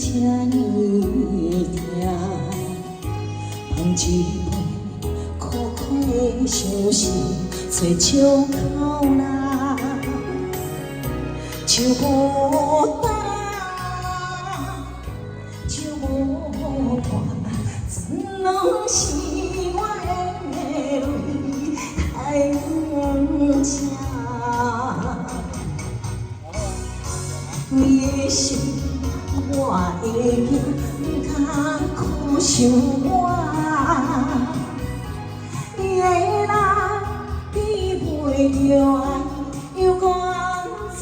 这呢疼，捧一杯苦苦的相思，找借口啦，唱无干，唱无伴，全拢是我的泪太无情。你的心，我会惊，不敢苦想我。你的人比袂着爱，又安怎？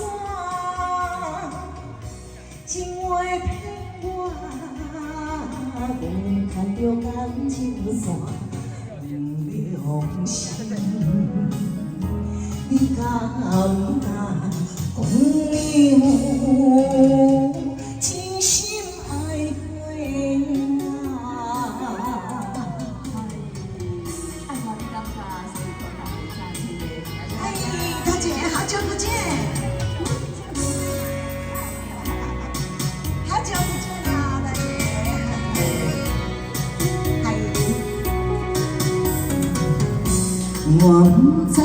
情话骗我，误牵着感情线，不良心。你敢不敢讲有真心爱过我？爱我你感觉是可能会下去的。哎，大姐，好久不见，好久不见啦，大姐。哎，我不知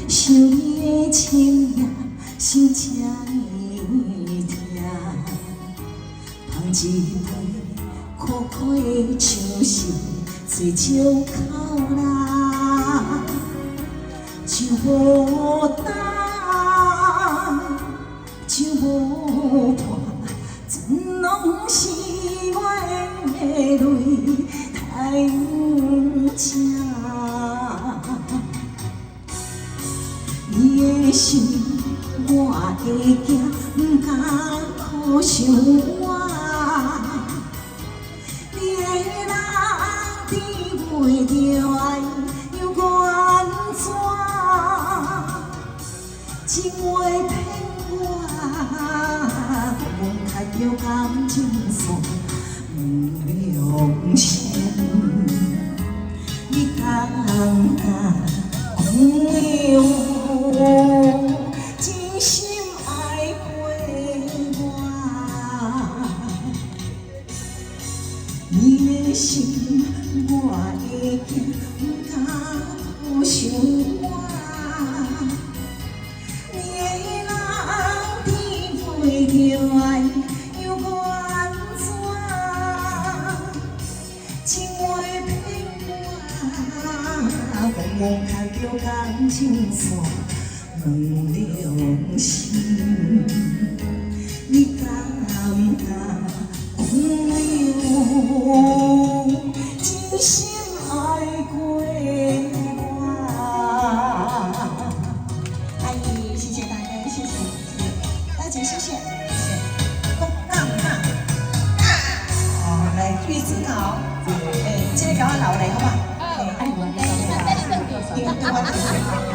想你的深夜，心这呢疼，捧一杯苦苦的相思，找借口啦，唱无干，唱无伴，全拢是我的泪太无情。你的心，我会惊，不敢苦想我。你的人比袂着爱，又安怎？情话骗我，误牵着感情线，不良心。你敢不敢讲有？真心爱过我，你的心我会惊，不敢苦想我。你的人比袂着爱，又安怎？情话骗我，误牵着感情线。不良心，你敢不敢讲有真心爱过我？阿姨，谢谢大家，谢谢，大姐，谢谢，谢谢。哦，来句子好，哎，这个给我留嚟好嘛？哎，我等一下，等一下，对我。